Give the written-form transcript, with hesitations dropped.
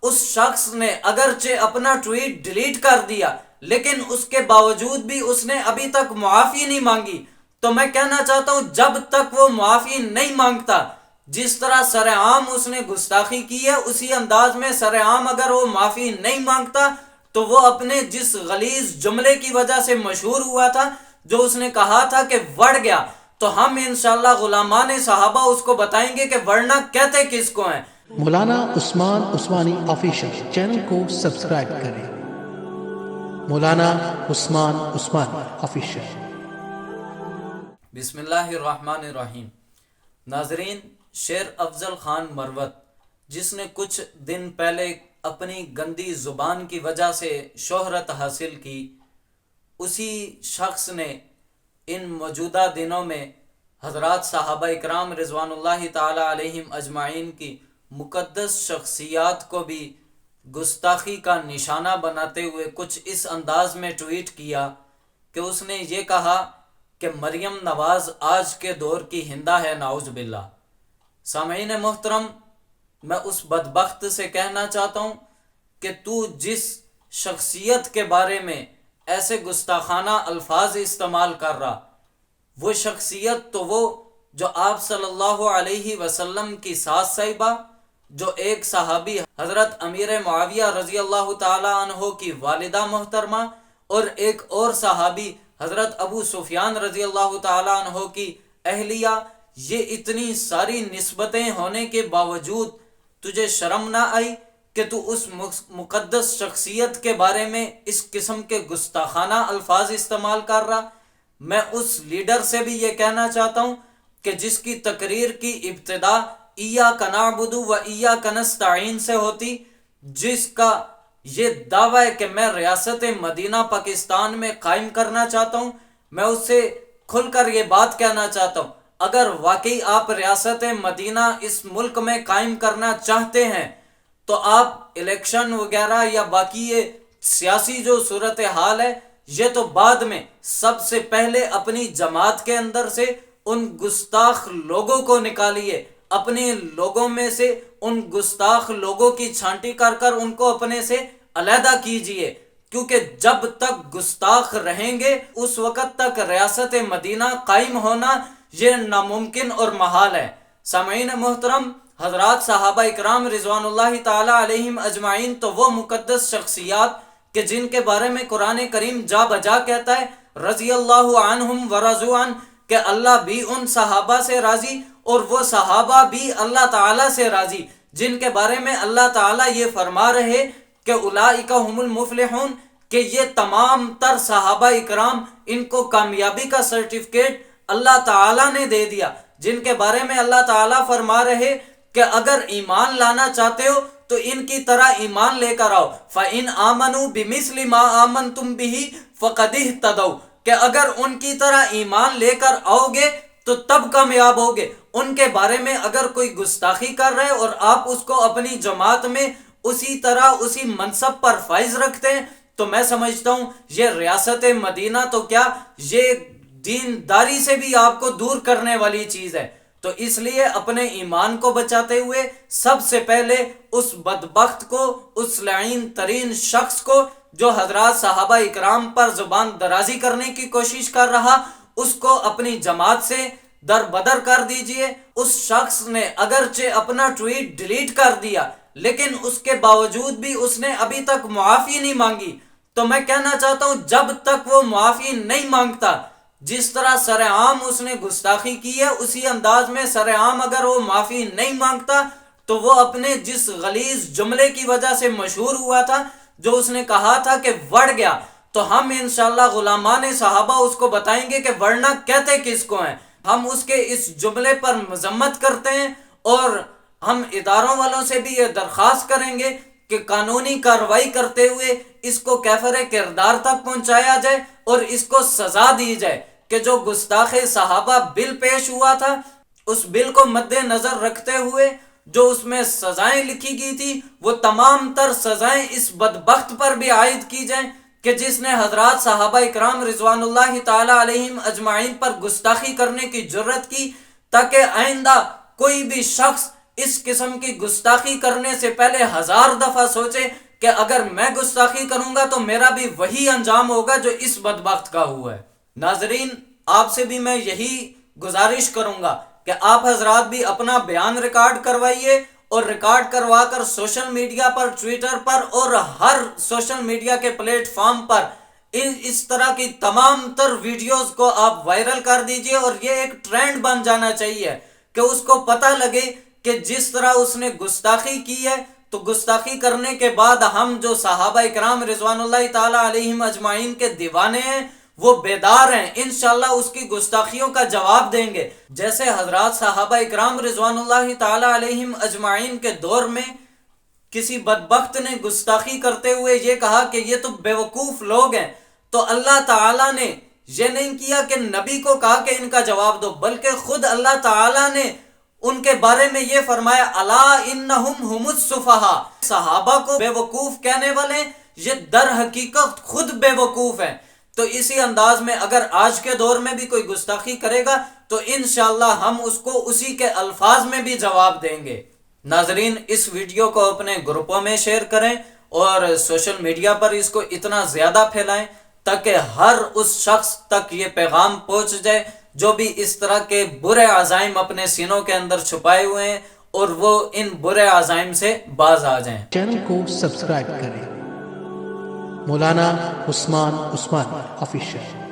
اس شخص نے اگرچہ اپنا ٹویٹ ڈیلیٹ کر دیا لیکن اس کے باوجود بھی اس نے ابھی تک معافی نہیں مانگی، تو میں کہنا چاہتا ہوں جب تک وہ معافی نہیں مانگتا، جس طرح سر عام اس نے گستاخی کی ہے اسی انداز میں سر عام اگر وہ معافی نہیں مانگتا تو وہ اپنے جس غلیظ جملے کی وجہ سے مشہور ہوا تھا، جو اس نے کہا تھا کہ وڑ گیا، تو ہم انشاءاللہ غلامان صحابہ اس کو بتائیں گے کہ ورنہ کہتے کس کو ہیں۔ مولانا عثمان عثمانی آفیشیل چینل کو سبسکرائب کریں۔ مولانا عثمان عثمانی آفیشیل۔ بسم اللہ الرحمن الرحیم۔ ناظرین، شیر افضل خان مروت جس نے کچھ دن پہلے اپنی گندی زبان کی وجہ سے شہرت حاصل کی، اسی شخص نے ان موجودہ دنوں میں حضرات صحابہ اکرام رضوان اللہ تعالی علیہم اجمعین کی مقدس شخصیات کو بھی گستاخی کا نشانہ بناتے ہوئے کچھ اس انداز میں ٹویٹ کیا کہ اس نے یہ کہا کہ مریم نواز آج کے دور کی ہندا ہے، نعوذ باللہ۔ سامعین محترم، میں اس بدبخت سے کہنا چاہتا ہوں کہ تو جس شخصیت کے بارے میں ایسے گستاخانہ الفاظ استعمال کر رہا، وہ شخصیت تو وہ جو آپ صلی اللہ علیہ وسلم کی ساس صاحبہ، جو ایک صحابی حضرت امیر معاویہ رضی اللہ تعالی عنہ کی والدہ محترمہ اور ایک اور صحابی حضرت ابو سفیان رضی اللہ تعالی عنہ کی اہلیہ، یہ اتنی ساری نسبتیں ہونے کے باوجود تجھے شرم نہ آئی کہ تو اس مقدس شخصیت کے بارے میں اس قسم کے گستاخانہ الفاظ استعمال کر رہا؟ میں اس لیڈر سے بھی یہ کہنا چاہتا ہوں کہ جس کی تقریر کی ابتدا ایاک نعبد و ایاک نستعین سے ہوتی، جس کا یہ دعویٰ ہے کہ میں ریاست مدینہ پاکستان میں قائم کرنا چاہتا ہوں، میں اس سے کھل کر یہ بات کہنا چاہتا ہوں اگر واقعی آپ ریاست مدینہ اس ملک میں قائم کرنا چاہتے ہیں تو آپ الیکشن وغیرہ یا باقی یہ سیاسی جو صورتحال ہے یہ تو بعد میں، سب سے پہلے اپنی جماعت کے اندر سے ان گستاخ لوگوں کو نکالیے، اپنے لوگوں میں سے ان گستاخ لوگوں کی چھانٹی کر کر ان کو اپنے سے علیحدہ کیجئے، کیونکہ جب تک گستاخ رہیں گے اس وقت تک ریاست مدینہ قائم ہونا یہ ناممکن اور محال ہے۔ سامعین محترم، حضرات صحابہ اکرام رضوان اللہ تعالی علیہم اجمعین تو وہ مقدس شخصیات کہ جن کے بارے میں قرآن کریم جا بجا کہتا ہے رضی اللہ عنہم ورضوا عنہ، کہ اللہ بھی ان صحابہ سے راضی اور وہ صحابہ بھی اللہ تعالیٰ سے راضی، جن کے بارے میں اللہ تعالیٰ یہ فرما رہے کہ اولئک هم المفلحون، کہ یہ تمام تر صحابہ اکرام ان کو کامیابی کا سرٹیفکیٹ اللہ تعالیٰ نے دے دیا، جن کے بارے میں اللہ تعالیٰ فرما رہے کہ اگر ایمان لانا چاہتے ہو تو ان کی طرح ایمان لے کر آؤ، فَإِنْ آمَنُوا بِمِثْلِ مَا آمَنْتُمْ بِهِ فَقَدِ اهْتَدَوْا، کہ اگر ان کی طرح ایمان لے کر آؤ گے تو تب کامیاب ہوگے۔ ان کے بارے میں اگر کوئی گستاخی کر رہے اور آپ اس کو اپنی جماعت میں اسی طرح اسی منصب پر فائز رکھتے ہیں تو میں سمجھتا ہوں یہ ریاست مدینہ تو کیا، یہ دینداری سے بھی آپ کو دور کرنے والی چیز ہے۔ تو اس لیے اپنے ایمان کو بچاتے ہوئے سب سے پہلے اس بدبخت کو، اس لعین ترین شخص کو جو حضرات صحابہ اکرام پر زبان درازی کرنے کی کوشش کر رہا، اس کو اپنی جماعت سے در بدر کر دیجئے۔ اس شخص نے اگرچہ اپنا ٹویٹ ڈیلیٹ کر دیا لیکن اس کے باوجود بھی اس نے ابھی تک معافی نہیں مانگی، تو میں کہنا چاہتا ہوں جب تک وہ معافی نہیں مانگتا، جس طرح سر عام اس نے گستاخی کی ہے اسی انداز میں سر عام اگر وہ معافی نہیں مانگتا تو وہ اپنے جس غلیظ جملے کی وجہ سے مشہور ہوا تھا، جو اس نے کہا تھا کہ وڑ گیا، تو ہم انشاءاللہ غلامان صحابہ اس کو بتائیں گے کہ ورنہ کہتے کس کو ہیں۔ ہم اس کے اس جملے پر مذمت کرتے ہیں اور ہم اداروں والوں سے بھی یہ درخواست کریں گے کہ قانونی کارروائی کرتے ہوئے اس کو کیفر کردار تک پہنچایا جائے اور اس کو سزا دی جائے کہ جو گستاخ صحابہ بل پیش ہوا تھا اس بل کو مد نظر رکھتے ہوئے جو اس میں سزائیں لکھی گئی تھی وہ تمام تر سزائیں اس بدبخت پر بھی عائد کی جائیں کہ جس نے حضرات صحابہ اکرام رضوان اللہ تعالی علیہم اجمعین پر گستاخی کرنے کی جرت کی، تاکہ آئندہ کوئی بھی شخص اس قسم کی گستاخی کرنے سے پہلے 1000 دفعہ سوچے کہ اگر میں گستاخی کروں گا تو میرا بھی وہی انجام ہوگا جو اس بدبخت کا ہوا ہے۔ ناظرین، آپ سے بھی میں یہی گزارش کروں گا کہ آپ حضرات بھی اپنا بیان ریکارڈ کروائیے اور ریکارڈ کروا کر سوشل میڈیا پر، ٹویٹر پر اور ہر سوشل میڈیا کے پلیٹ فارم پر اس طرح کی تمام تر ویڈیوز کو آپ وائرل کر دیجئے، اور یہ ایک ٹرینڈ بن جانا چاہیے کہ اس کو پتہ لگے کہ جس طرح اس نے گستاخی کی ہے تو گستاخی کرنے کے بعد ہم جو صحابہ اکرام رضوان اللہ تعالی علیہم اجمعین کے دیوانے ہیں وہ بیدار ہیں، انشاءاللہ اس کی گستاخیوں کا جواب دیں گے۔ جیسے حضرات صحابہ اکرام رضوان اللہ تعالی علیہم اجمعین کے دور میں کسی بدبخت نے گستاخی کرتے ہوئے یہ کہا کہ یہ تو بیوقوف لوگ ہیں، تو اللہ تعالیٰ نے یہ نہیں کیا کہ نبی کو کہا کہ ان کا جواب دو، بلکہ خود اللہ تعالیٰ نے ان کے بارے میں یہ فرمایا الا انہم ہم السفہاء، صحابہ کو بے وقوف کہنے والے یہ در حقیقت خود بے وقوف ہیں۔ تو اسی انداز میں اگر آج کے دور میں بھی کوئی گستاخی کرے گا تو انشاءاللہ ہم اس کو اسی کے الفاظ میں بھی جواب دیں گے۔ ناظرین، اس ویڈیو کو اپنے گروپوں میں شیئر کریں اور سوشل میڈیا پر اس کو اتنا زیادہ پھیلائیں تاکہ ہر اس شخص تک یہ پیغام پہنچ جائے جو بھی اس طرح کے برے عزائم اپنے سینوں کے اندر چھپائے ہوئے ہیں، اور وہ ان برے عزائم سے باز آ جائیں۔ چینل کو سبسکرائب کریں۔ مولانا عثمان عثمانی آفیشیل۔